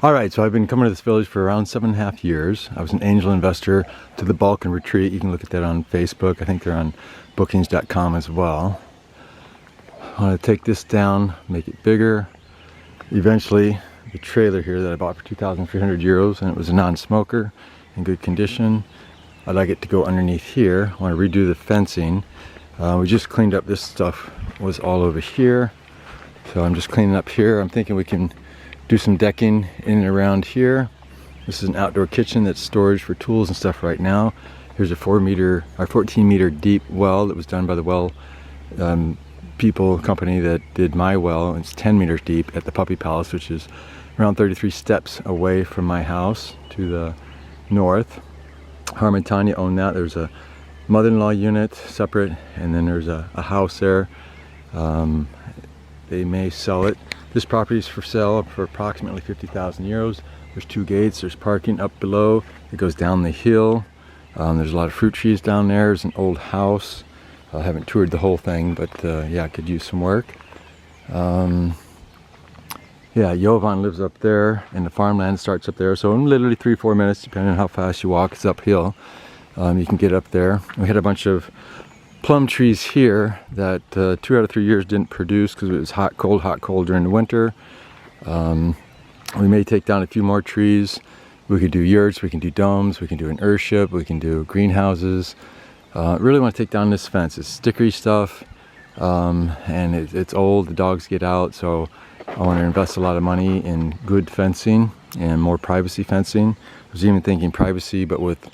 All right, so I've been coming to this village for around 7.5 years. I was an angel investor to the Balkan Retreat. You can look at that on Facebook. I think they're on bookings.com as well. I want to take this down, make it bigger. Eventually, the trailer here that I bought for 2,300 euros, and it was a non-smoker in good condition. I'd like it to go underneath here. I want to redo the fencing. We just cleaned up, this stuff was all over here. So I'm just cleaning up here. I'm thinking we can do some decking in and around here. This is an outdoor kitchen that's storage for tools and stuff right now. Here's a 14 meter deep well that was done by the well company that did my well. It's 10 meters deep at the Puppy Palace, which is around 33 steps away from my house to the north. Harm and Tanya own that. There's a mother-in-law unit separate, and then there's a house there. They may sell it. This property is for sale for approximately 50,000 euros. There's 2 gates. There's parking up below. It goes down the hill. There's a lot of fruit trees down there. There's an old house. I haven't toured the whole thing, but yeah, I could use some work. Yeah, Jovan lives up there, and the farmland starts up there. So in literally 3-4 minutes, depending on how fast you walk, it's uphill. You can get up there. We had a bunch of plum trees here that 2 out of 3 years didn't produce because it was hot, cold during the winter. We may take down a few more trees. We could do yurts, we can do domes, we can do an earthship, we can do greenhouses. Really want to take down this fence. It's stickery stuff, and it's old. The dogs get out, so I want to invest a lot of money in good fencing and more privacy fencing. I was even thinking privacy, but with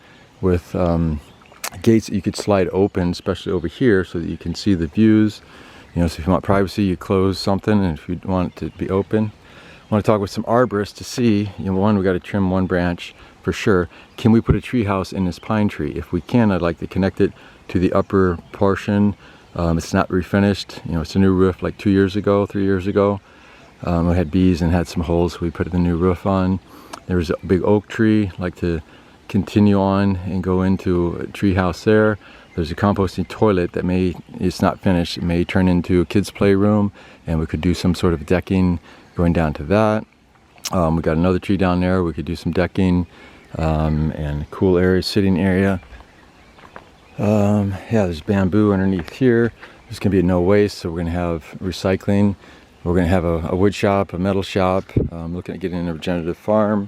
gates that you could slide open, especially over here, so that you can see the views. You know, so if you want privacy, you close something, and if you want it to be open. I want to talk with some arborists to see, you know, one, we got to trim one branch for sure. Can we put a tree house in this pine tree? If we can, I'd like to connect it to the upper portion. It's not refinished. You know, it's a new roof like 2 years ago, 3 years ago. We had bees and had some holes, so we put the new roof on. There was a big oak tree. I'd like to continue on and go into a tree house there. There's a composting toilet that it's not finished. It may turn into a kids' playroom, and we could do some sort of decking going down to that. We got another tree down there. We could do some decking and a cool area, sitting area. Yeah, there's bamboo underneath here. There's gonna be a no waste, so we're gonna have recycling. We're gonna have a wood shop, a metal shop. Looking at getting a regenerative farm.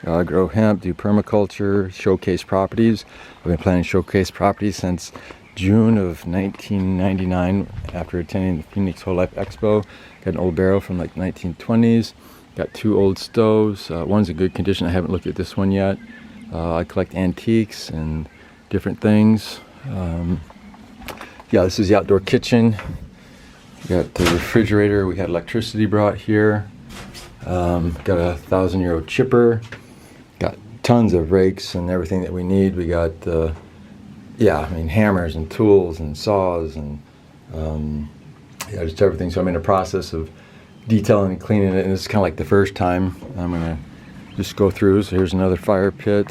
Grow hemp, do permaculture, showcase properties. I've been planning showcase properties since June of 1999 after attending the Phoenix Whole Life Expo. Got an old barrel from like 1920s. Got 2 old stoves. One's in good condition. I haven't looked at this one yet. I collect antiques and different things. Yeah, this is the outdoor kitchen. We got the refrigerator. We had electricity brought here. Got a 1,000-euro chipper. Got tons of rakes and everything that we need. We got, yeah, I mean, hammers and tools and saws and yeah, just everything. So I'm in a process of detailing and cleaning it, and this is kind of like the first time. I'm gonna just go through. So here's another fire pit.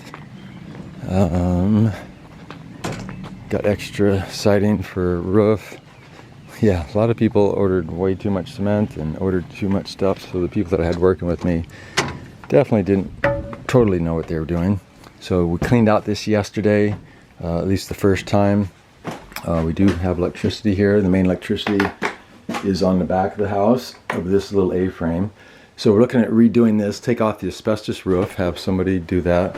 Got extra siding for roof. Yeah, a lot of people ordered way too much cement and ordered too much stuff, so the people that I had working with me definitely didn't totally know what they were doing. So we cleaned out this yesterday, at least the first time. We do have electricity here. The main electricity is on the back of the house of this little A-frame. So we're looking at redoing this, take off the asbestos roof, have somebody do that.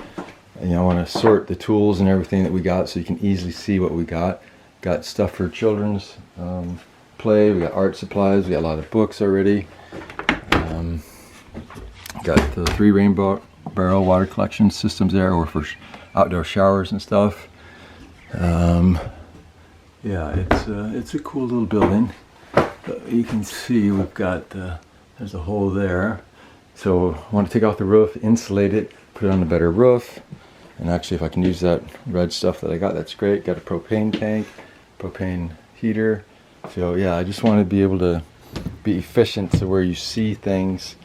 And, you know, I want to sort the tools and everything that we got so you can easily see what we got. Got stuff for children's play. We got art supplies. We got a lot of books already. Got the 3 rainbow barrel water collection systems there, or for outdoor showers and stuff. Yeah, it's a cool little building. You can see we've got there's a hole there. So I want to take off the roof, insulate it, put it on a better roof. And actually, if I can use that red stuff that I got, that's great. Got a propane tank, propane heater. So yeah, I just want to be able to be efficient to where you see things.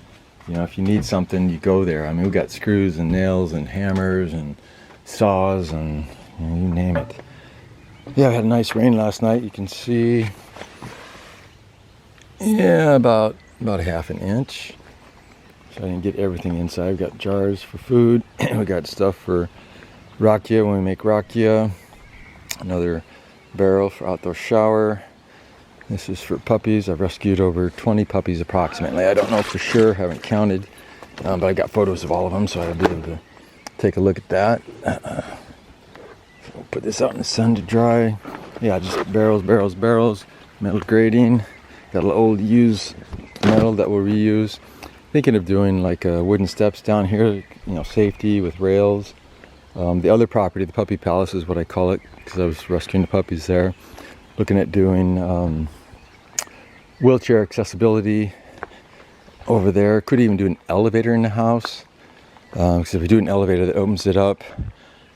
You know, if you need something, you go there. I mean, we got screws and nails and hammers and saws and, you know, you name it. Yeah, we had a nice rain last night. You can see, yeah, about a half an inch. So I didn't get everything inside. We've got jars for food. We got stuff for rakia when we make rakia. Another barrel for outdoor shower. This is for puppies. I've rescued over 20 puppies approximately. I don't know for sure, haven't counted, but I got photos of all of them, so I'll be able to take a look at that. So we'll put this out in the sun to dry. Yeah, just barrels, barrels, barrels. Metal grating. Got a little old used metal that we'll reuse. Thinking of doing like wooden steps down here, safety with rails. The other property, the puppy palace is what I call it, because I was rescuing the puppies there. Looking at doing wheelchair accessibility over there. Could even do an elevator in the house, because if we do an elevator that opens it up,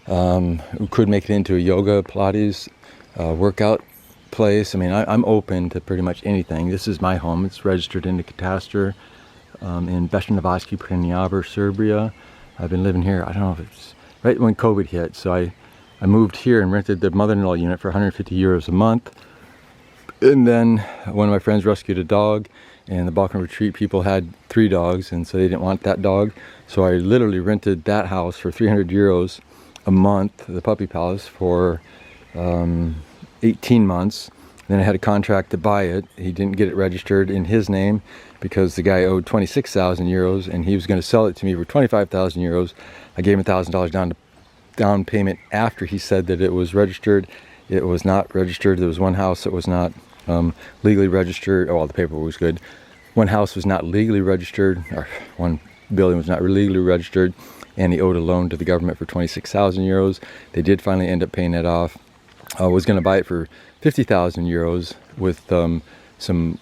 we could make it into a yoga, Pilates workout place. I mean, I'm open to pretty much anything. This is my home. It's registered in the Katastar in Regenerative Finance, Serbia. I've been living here, I don't know if it's right when COVID hit, so I moved here and rented the mother-in-law unit for 150 euros a month. And then one of my friends rescued a dog, and the Balkan retreat people had 3 dogs, and so they didn't want that dog. So I literally rented that house for 300 euros a month, the puppy palace, for 18 months. Then I had a contract to buy it. He didn't get it registered in his name because the guy owed 26,000 euros and he was going to sell it to me for 25,000 euros. I gave him $1,000 down payment after he said that it was registered. It was not registered. There was one house that was not legally registered. Oh, well, the paperwork was good. One house was not legally registered, or one building was not legally registered, and he owed a loan to the government for 26,000 euros. They did finally end up paying that off. I was going to buy it for 50,000 euros with some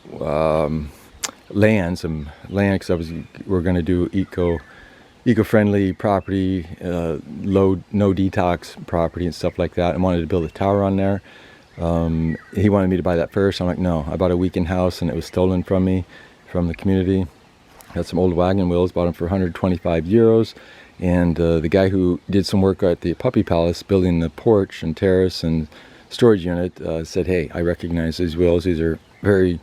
land, because we're going to do eco-friendly property, no detox property and stuff like that. I wanted to build a tower on there. He wanted me to buy that first. I'm like, no. I bought a weekend house and it was stolen from me, from the community. Had some old wagon wheels, bought them for 125 euros. And the guy who did some work at the puppy palace, building the porch and terrace and storage unit, said, hey, I recognize these wheels. These are very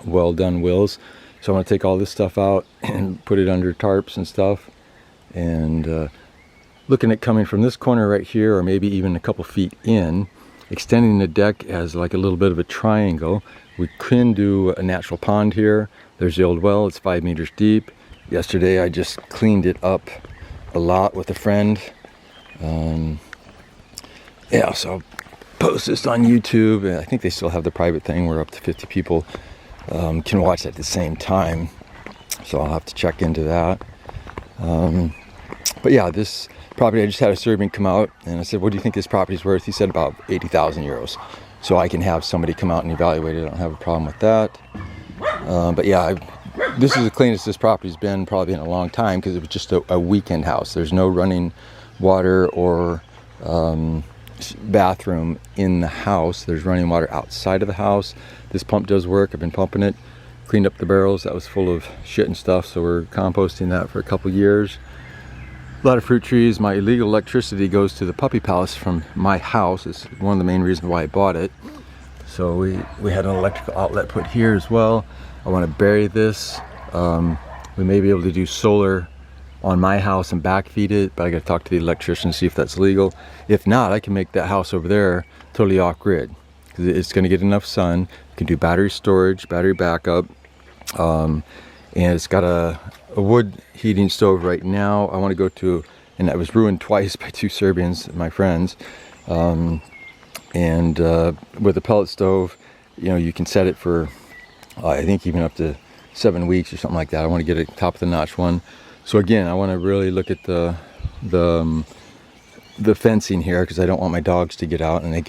well done wheels. So I'm going to take all this stuff out and put it under tarps and stuff. And looking at coming from this corner right here, or maybe even a couple feet in, extending the deck as like a little bit of a triangle. We can do a natural pond here. There's the old well. It's 5 meters deep. Yesterday I just cleaned it up a lot with a friend. Yeah, so I'll post this on YouTube. I think they still have the private thing where up to 50 people can watch at the same time. So I'll have to check into that. But yeah, this property, I just had a Serbian come out and I said, what do you think this property's worth? He said about 80,000 euros. So I can have somebody come out and evaluate it. I don't have a problem with that. But yeah, this is the cleanest this property's been probably in a long time, because it was just a weekend house. There's no running water or bathroom in the house. There's running water outside of the house. This pump does work. I've been pumping it. Cleaned up the barrels. That was full of shit and stuff, so we're composting that for a couple years. A lot of fruit trees. My illegal electricity goes to the puppy palace from my house. It's one of the main reasons why I bought it. So we had an electrical outlet put here as well. I want to bury this. We may be able to do solar on my house and backfeed it, but I got to talk to the electrician to see if that's legal. If not, I can make that house over there totally off-grid, because it's going to get enough sun. You can do battery storage, battery backup, and it's got a wood heating stove right now. I want to go to, and that was ruined twice by 2 Serbians, my friends. And with a pellet stove, you can set it for, I think even up to 7 weeks or something like that. I want to get a top of the notch one. So again, I want to really look at the fencing here, because I don't want my dogs to get out and they get